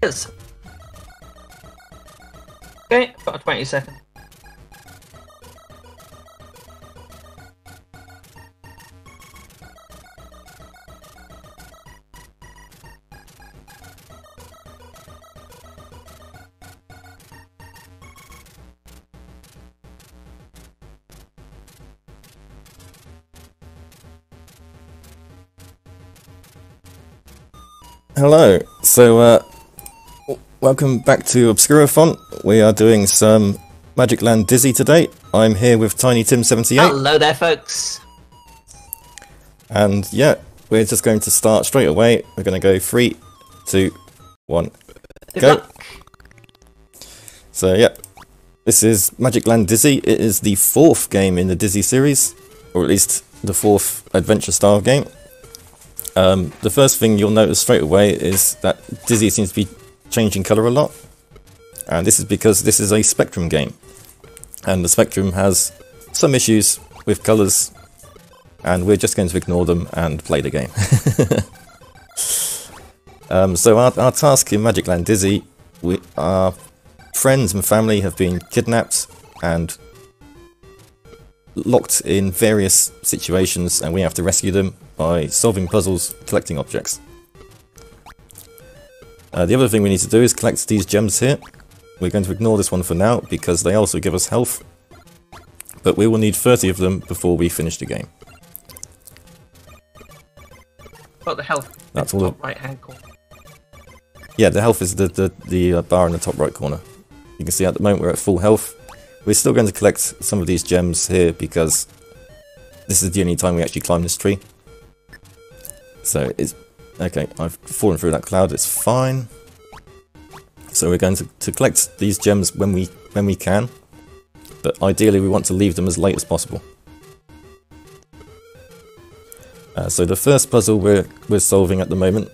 Yes. Okay, I've got a 20-second. Hello, so welcome back to Obscurathon. We are doing some Magicland Dizzy today. I'm here with Tiny Tim 78. Hello there, folks. And yeah, we're just going to start straight away. We're going to go 3, 2, 1, Good go. luck. So yeah, this is Magicland Dizzy. It is the 4th game in the Dizzy series, or at least the 4th adventure style game. The first thing you'll notice straight away is that Dizzy seems to be changing colour a lot, and this is because this is a Spectrum game, and the Spectrum has some issues with colours, and we're just going to ignore them and play the game. So our task in Magicland Dizzy, our friends and family have been kidnapped and locked in various situations, and we have to rescue them by solving puzzles, collecting objects. The other thing we need to do is collect these gems here. We're going to ignore this one for now because they also give us health, but we will need 30 of them before we finish the game. Got the health. That's all. Right-hand corner. Yeah, the health is the bar in the top right corner. You can see at the moment we're at full health. We're still going to collect some of these gems here because this is the only time we actually climb this tree. So it's okay. I've fallen through that cloud. It's fine. So we're going to collect these gems when we can, but ideally we want to leave them as late as possible. So the first puzzle we're solving at the moment,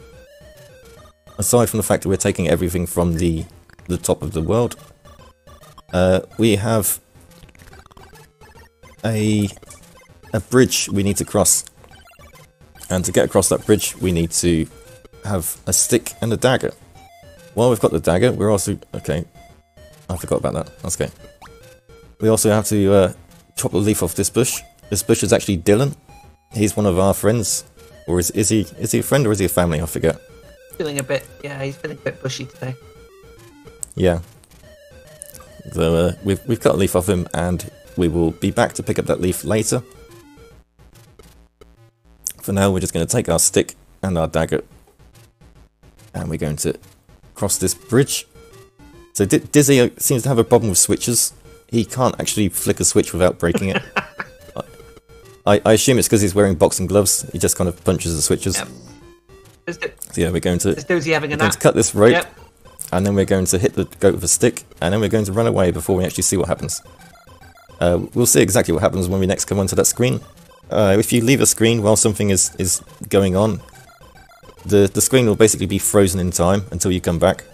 aside from the fact that we're taking everything from the top of the world, we have a bridge we need to cross. And to get across that bridge, we need to have a stick and a dagger. While we've got the dagger, we're also... Okay, I forgot about that. That's okay. We also have to chop a leaf off this bush. This bush is actually Dylan. He's one of our friends. Or is he a friend or is he a family? I forget. Feeling a bit... Yeah, he's feeling a bit bushy today. Yeah. So we've cut a leaf off him, and we will be back to pick up that leaf later. For now, we're just going to take our stick and our dagger, and we're going to cross this bridge. So Dizzy seems to have a problem with switches. He can't actually flick a switch without breaking it. I assume it's because he's wearing boxing gloves. He just kind of punches the switches. Yep. So yeah, we're going to cut this rope, yep. And then we're going to hit the goat with a stick, and then we're going to run away before we actually see what happens. We'll see exactly what happens when we next come onto that screen. If you leave a screen while something is going on, the screen will basically be frozen in time until you come back.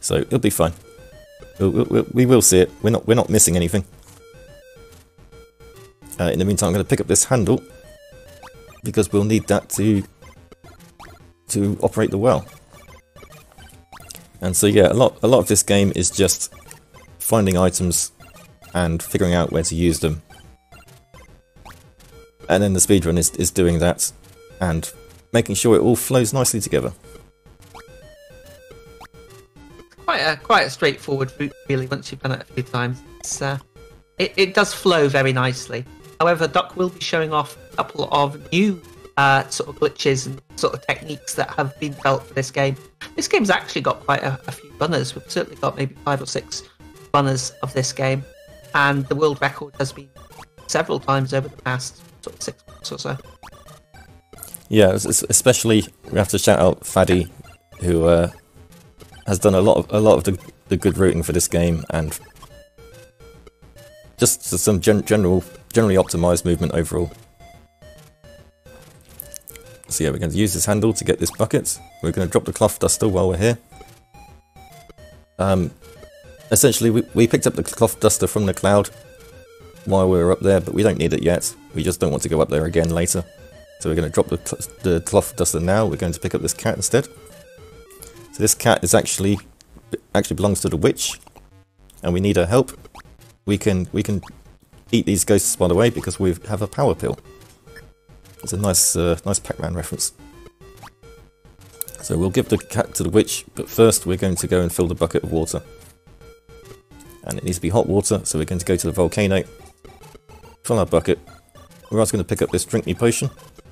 So it'll be fine. We will see it. We're not missing anything. In the meantime, I'm going to pick up this handle because we'll need that to operate the well. And so yeah, a lot of this game is just finding items and figuring out where to use them. And then the speedrun is doing that and making sure it all flows nicely together. Quite a straightforward route, really, once you've done it a few times. It does flow very nicely. However, Duck will be showing off a couple of new sort of glitches and sort of techniques that have been developed for this game. This game's actually got quite a few runners. We've certainly got maybe 5 or 6 runners of this game, and the world record has been several times over the past sort of 6 months or so. Yeah, especially we have to shout out Faddy, who has done a lot of the good routing for this game, and just some generally optimized movement overall. So yeah, we're going to use this handle to get this bucket. We're going to drop the cloth duster while we're here. Essentially, we picked up the cloth duster from the cloud while we were up there, but we don't need it yet. We just don't want to go up there again later. So we're going to drop the cloth duster now. We're going to pick up this cat instead. This cat is actually belongs to the witch, and we need her help. We can eat these ghosts, by the way, because we have a power pill. It's a nice Pac-Man reference. So we'll give the cat to the witch, but first we're going to go and fill the bucket of water. And it needs to be hot water, so we're going to go to the volcano, fill our bucket. We're also going to pick up this drink me potion,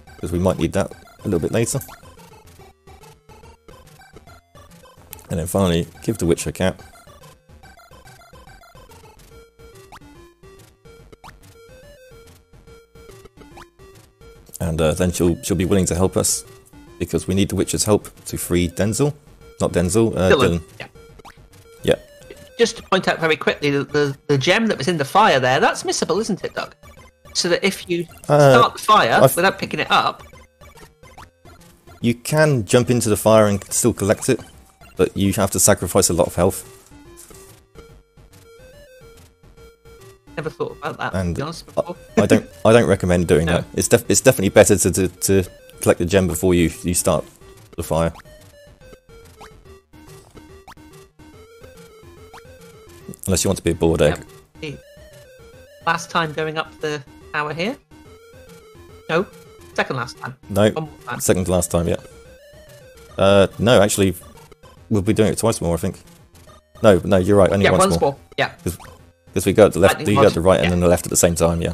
because we might need that a little bit later. And then finally, give the witch her cat. And then she'll be willing to help us, because we need the witch's help to free Denzel. Not Denzel, Dylan. Yeah. Yeah. Just to point out very quickly, the gem that was in the fire there, that's missable, isn't it, Doug? So that if you start the fire without picking it up... You can jump into the fire and still collect it, but you have to sacrifice a lot of health. Never thought about that, And to be honest, before. I don't recommend doing No. that. It's definitely better to collect the gem before you start the fire. Unless you want to be a bored egg. Yep. Last time going up the tower here? No, second last time. No, One more time. second to last time, yeah. No, actually, we'll be doing it twice more, I think. No, you're right, only once more. Yeah. Because we go at the left, Lightning you go rod, at the right and yeah. then the left at the same time, yeah.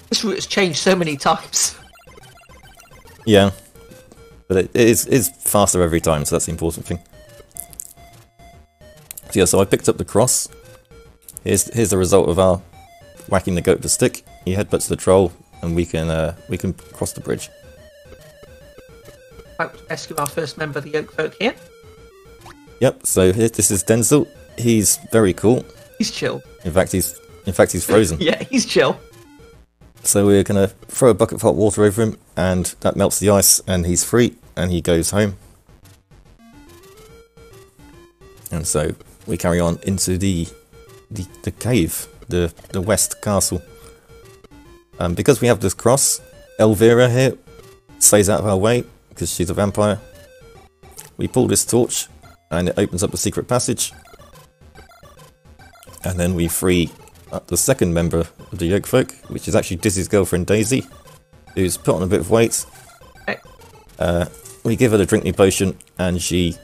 This route has changed so many times. Yeah. But it is faster every time, so that's the important thing. So yeah, so I picked up the cross. Here's the result of our whacking the goat with the stick. He headbutts the troll, and we can cross the bridge. About to rescue our first member of the Yoke Folk here. Yep. So this is Denzel. He's very cool. He's chill. In fact, he's frozen. Yeah, he's chill. So we're gonna throw a bucket of hot water over him, and that melts the ice, and he's free, and he goes home. And so we carry on into the cave, the west castle. Because we have this cross, Elvira here stays out of our way because she's a vampire. We pull this torch, and it opens up a secret passage. And then we free the second member of the Yoke Folk, which is actually Dizzy's girlfriend Daisy, who's put on a bit of weight. We give her the drink me potion, and she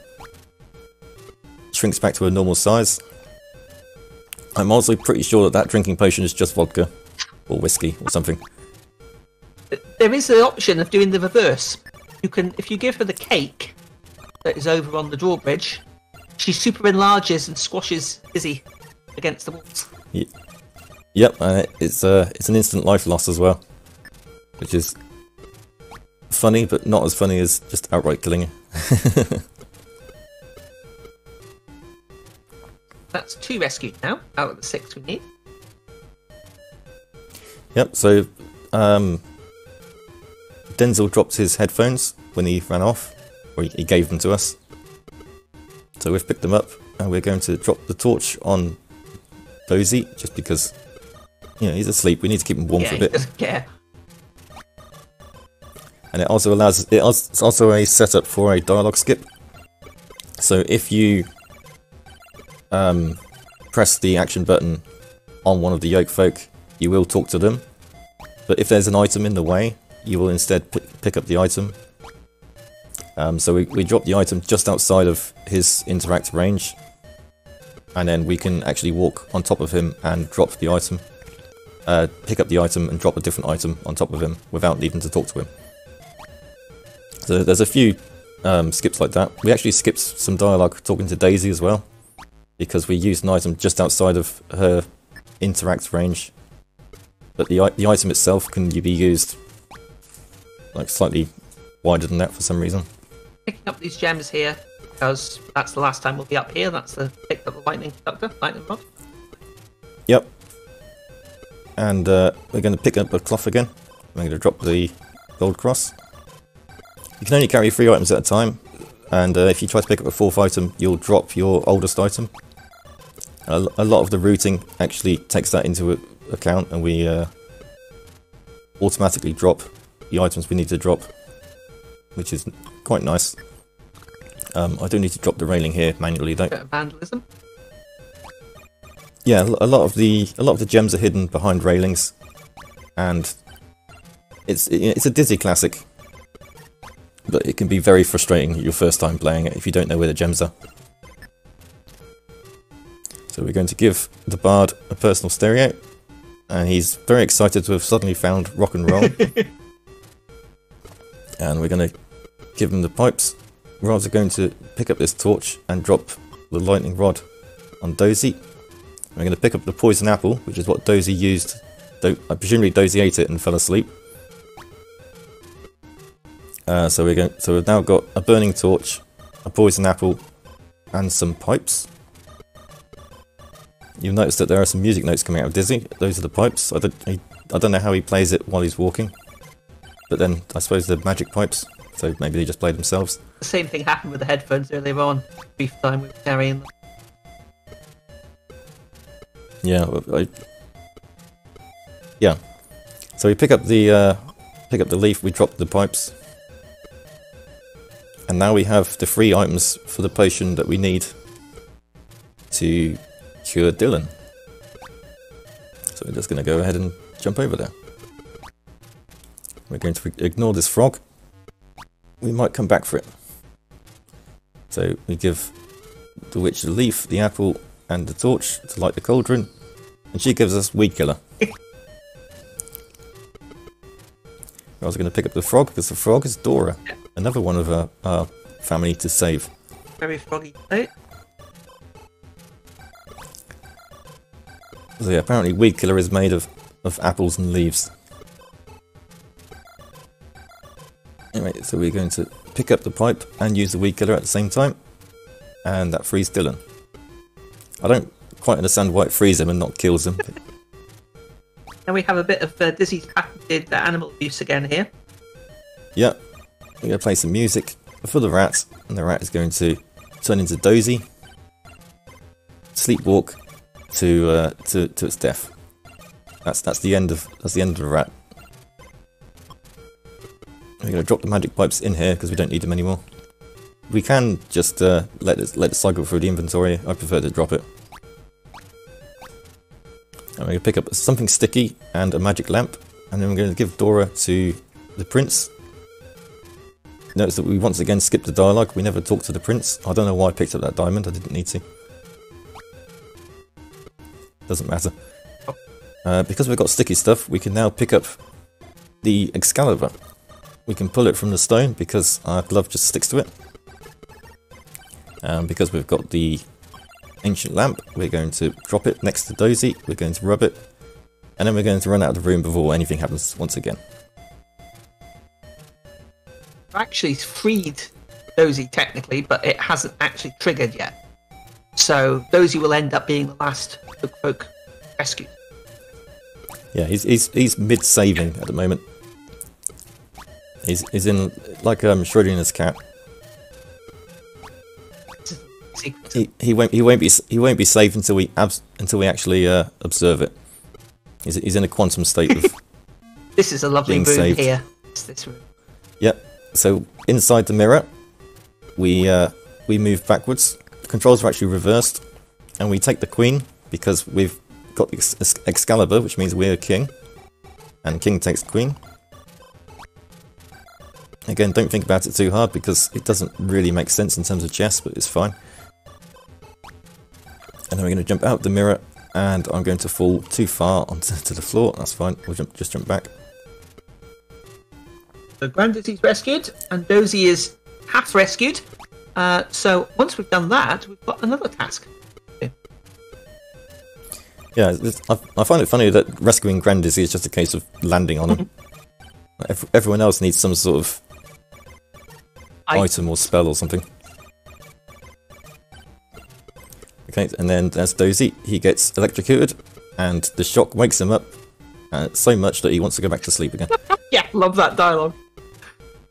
shrinks back to her normal size. I'm also pretty sure that drinking potion is just vodka, or whiskey, or something. There is the option of doing the reverse. You can, if you give her the cake that is over on the drawbridge, she super enlarges and squashes Dizzy against the walls. Yep, it's an instant life loss as well, which is funny, but not as funny as just outright killing her. That's 2 rescued now, out of the 6 we need. Yep, so Denzel dropped his headphones when he ran off, or he gave them to us. So we've picked them up, and we're going to drop the torch on Bozy, just because, you know, he's asleep. We need to keep him warm for a bit. He doesn't care. And it also allows, it's also a setup for a dialogue skip. So if you press the action button on one of the Yoke Folk, you will talk to them. But if there's an item in the way, you will instead pick up the item. So we drop the item just outside of his interact range. And then we can actually walk on top of him and drop the item. Pick up the item and drop a different item on top of him without needing to talk to him. So there's a few skips like that. We actually skipped some dialogue talking to Daisy as well, because we used an item just outside of her interact range. But the item itself can be used like slightly wider than that for some reason. Picking up these gems here, because that's the last time we'll be up here. That's the picked up the lightning conductor, lightning rod. Yep. And we're going to pick up a cloth again. I'm going to drop the gold cross. You can only carry 3 items at a time, and if you try to pick up a 4th item, you'll drop your oldest item. A lot of the routing actually takes that into account, and we automatically drop the items we need to drop, which is quite nice. I do need to drop the railing here manually though. Bit of vandalism. Yeah, a lot of the gems are hidden behind railings, and it's a Dizzy classic, but it can be very frustrating your first time playing it if you don't know where the gems are. So we're going to give the Bard a personal stereo, and he's very excited to have suddenly found rock and roll. And we're going to give him the pipes. We're also going to pick up this torch and drop the lightning rod on Dozy. We're going to pick up the poison apple, which is what Dozy used. Presumably Dozy ate it and fell asleep. So we've now got a burning torch, a poison apple, and some pipes. You'll notice that there are some music notes coming out of Dizzy. Those are the pipes. I don't know how he plays it while he's walking, but then I suppose they're magic pipes, so maybe they just play themselves. The same thing happened with the headphones earlier on. Brief time we were carrying them. Yeah, so we pick up the leaf, we drop the pipes, and now we have the 3 items for the potion that we need to cure Dylan. So we're just going to go ahead and jump over there. We're going to ignore this frog. We might come back for it. So we give the witch the leaf, the apple, and the torch to light the cauldron, and she gives us weed killer. We're also going to pick up the frog, because the frog is Dora, another one of our family to save. Very froggy note. So yeah, apparently weed killer is made of apples and leaves. Anyway, so we're going to pick up the pipe and use the weed killer at the same time, and that frees Dylan. I don't quite understand why it frees him and not kills him. And we have a bit of Dizzy's patented animal abuse again here. Yeah, we're going to play some music for the rat, and the rat is going to turn into Dozy, sleepwalk to its death. That's the end of the rat. We're going to drop the magic pipes in here because we don't need them anymore. We can just let it cycle through the inventory. I prefer to drop it. And we're going to pick up something sticky and a magic lamp, and then we're going to give Dora to the prince. Notice that we once again skipped the dialogue. We never talked to the prince. I don't know why I picked up that diamond. I didn't need to. Doesn't matter. Because we've got sticky stuff, we can now pick up the Excalibur. We can pull it from the stone because our glove just sticks to it. Because we've got the ancient lamp, we're going to drop it next to Dozy, we're going to rub it, and then we're going to run out of the room before anything happens once again. Actually freed Dozy technically, but it hasn't actually triggered yet. So Dozy will end up being the last folk rescued. Yeah, he's mid-saving at the moment. He's in like Schrodinger's cat. He won't be safe until we actually observe it. He's in a quantum state of. This is a lovely room saved. here. It's this room. Yep. So inside the mirror, we move backwards. The controls are actually reversed, and we take the queen because we've got Excalibur, which means we're king, and king takes the queen. Again, don't think about it too hard because it doesn't really make sense in terms of chess, but it's fine. And then we're going to jump out the mirror, and I'm going to fall too far onto the floor. That's fine. We'll just jump back. So Grand Dizzy's rescued, and Dozy is half rescued. So once we've done that, we've got another task. Yeah, I find it funny that rescuing Grand Dizzy is just a case of landing on him. Everyone else needs some sort of item or spell or something. Okay, and then there's Dozy. He gets electrocuted, and the shock wakes him up so much that he wants to go back to sleep again. Yeah, love that dialogue.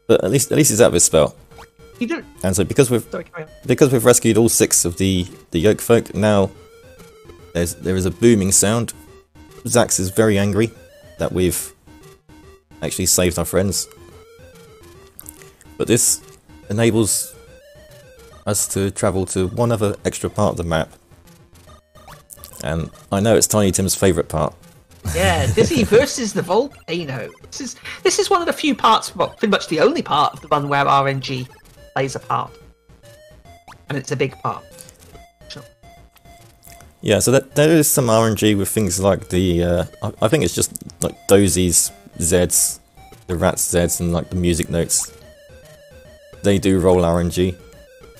But at least he's out of his spell. You don't. And so because we've rescued all 6 of the Yoke folk, now there is a booming sound. Zaks is very angry that we've actually saved our friends. But this enables us to travel to one other extra part of the map. And I know it's Tiny Tim's favourite part. Yeah, Dizzy versus the volcano. This is one of the few parts, well, pretty much the only part of the run where RNG plays a part, and it's a big part. Yeah, so there is some RNG with things like the I think it's just like Dozie's Zs, the Rat's Zs, and like the music notes. They do roll RNG,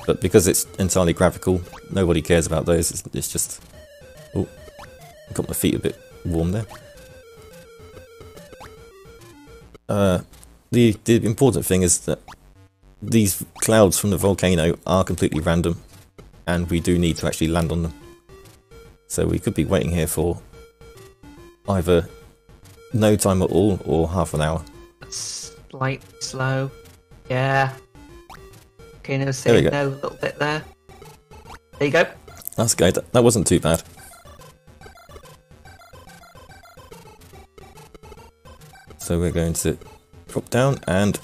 but because it's entirely graphical, nobody cares about those. It's just, oh, got my feet a bit warm there. The important thing is that these clouds from the volcano are completely random, and we do need to actually land on them. So we could be waiting here for either no time at all or half an hour. Slightly slow. Yeah. Volcano's saying no a little bit there. There you go. That's good. That wasn't too bad. So we're going to drop down and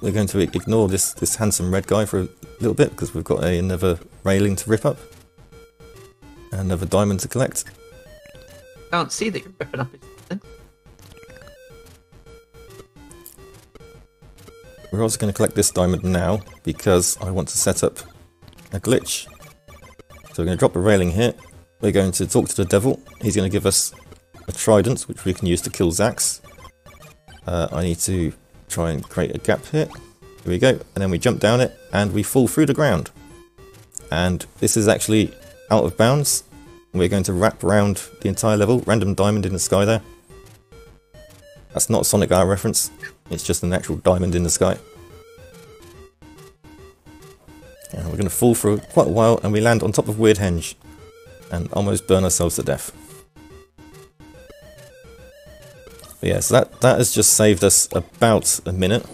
we're going to ignore this handsome red guy for a little bit because we've got another railing to rip up. Another diamond to collect. Can't see that you're ripping up his thing. We're also going to collect this diamond now because I want to set up a glitch. So we're going to drop a railing here. We're going to talk to the devil. He's going to give us a trident which we can use to kill Zaks. I need to try and create a gap here. Here we go. And then we jump down it and we fall through the ground. And this is actually out of bounds. We're going to wrap around the entire level. Random diamond in the sky there. That's not a Sonic R reference. It's just an actual diamond in the sky. And we're going to fall for quite a while and we land on top of Weird Henge. And almost burn ourselves to death. But yeah, so that has just saved us about a minute.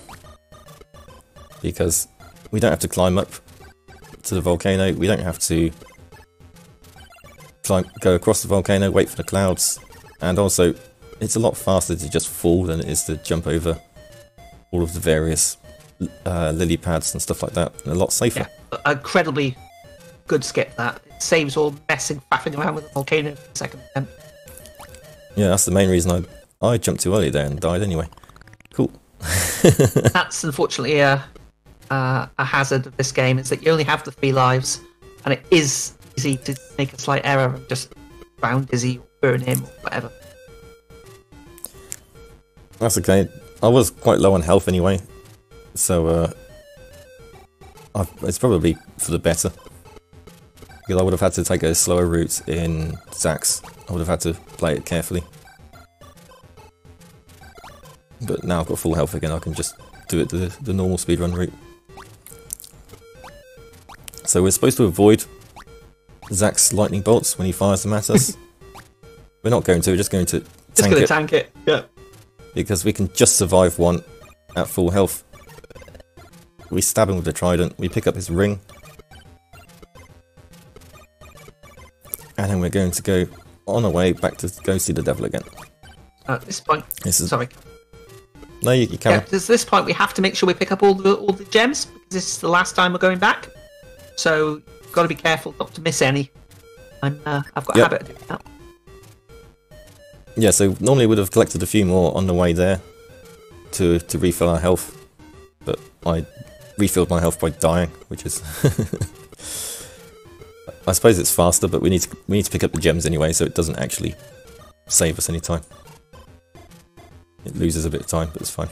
Because we don't have to climb up to the volcano. We don't have to go across the volcano, wait for the clouds, and also it's a lot faster to just fall than it is to jump over all of the various lily pads and stuff like that, and a lot safer. Yeah, incredibly good skip that. It saves all messing, faffing around with the volcano for the second attempt. Yeah, that's the main reason I jumped too early there and died anyway. Cool. That's unfortunately a hazard of this game, is that you only have the 3 lives, and it is easy to make a slight error and just drown Dizzy or burn him or whatever. That's okay. I was quite low on health anyway, so it's probably for the better. Because I would have had to take a slower route in Zaks. I would have had to play it carefully. But now I've got full health again, I can just do it the normal speedrun route. So we're supposed to avoid Zaks' lightning bolts when he fires them at us. We're not going to, we're just going to tank it. Yeah. Because we can just survive one at full health. We stab him with the trident, we pick up his ring. And then we're going to go on our way back to go see the devil again. At this point, sorry. No, you carry on. At this point we have to make sure we pick up all the gems, because this is the last time we're going back. So you've got to be careful not to miss any. I've got a habit of doing that. Yeah, so normally we would have collected a few more on the way there to refill our health, but I refilled my health by dying, which is I suppose it's faster, but we need to pick up the gems anyway, so it doesn't actually save us any time. It loses a bit of time, but it's fine.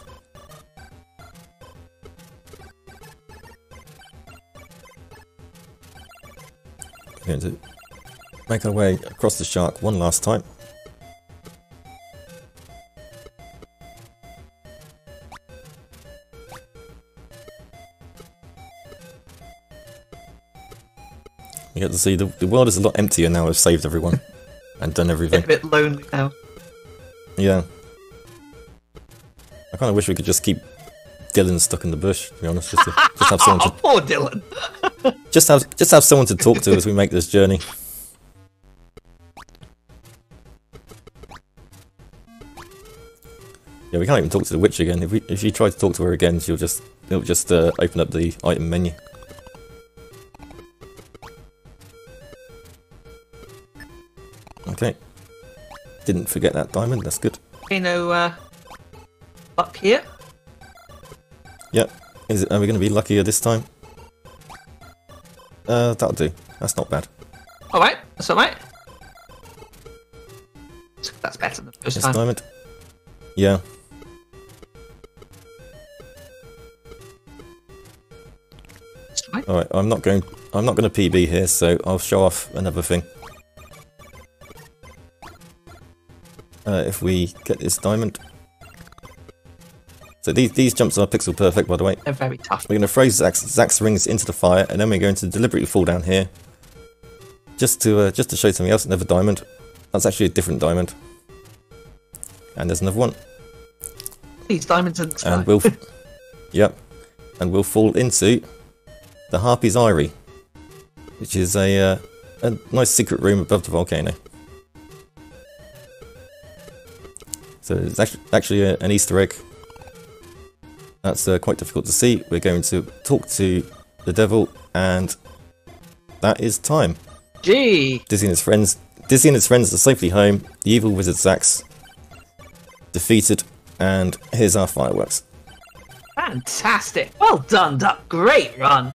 We're going to make our way across the shark one last time. You get to see the world is a lot emptier now. I've saved everyone and done everything. It's a bit lonely now. Yeah. I kind of wish we could just keep Dylan stuck in the bush, to be honest. Just have someone to... Poor Dylan! just have someone to talk to as we make this journey. Yeah, we can't even talk to the witch again. If you try to talk to her again, it'll just open up the item menu. Okay. Didn't forget that diamond, that's good. Okay, no luck here. Yep. Are we going to be luckier this time? That'll do. That's not bad. Alright, that's alright. That's better than the first This time. diamond. Yeah. That's right. Alright, I'm not going to PB here, so I'll show off another thing. If we get this diamond. So these jumps are pixel perfect, by the way. They're very tough. We're going to throw Zaks rings into the fire, and then we're going to deliberately fall down here, just to show something else. Another diamond. That's actually a different diamond. And there's another one. These diamonds in the sky. And we'll, yep, and we'll fall into the Harpy's Eyrie, which is a nice secret room above the volcano. So it's actually an Easter egg. That's quite difficult to see. We're going to talk to the devil, and that is time. Gee! Dizzy and his friends are safely home. The evil wizard Zaks defeated, and here's our fireworks. Fantastic! Well done, Duck. Great run.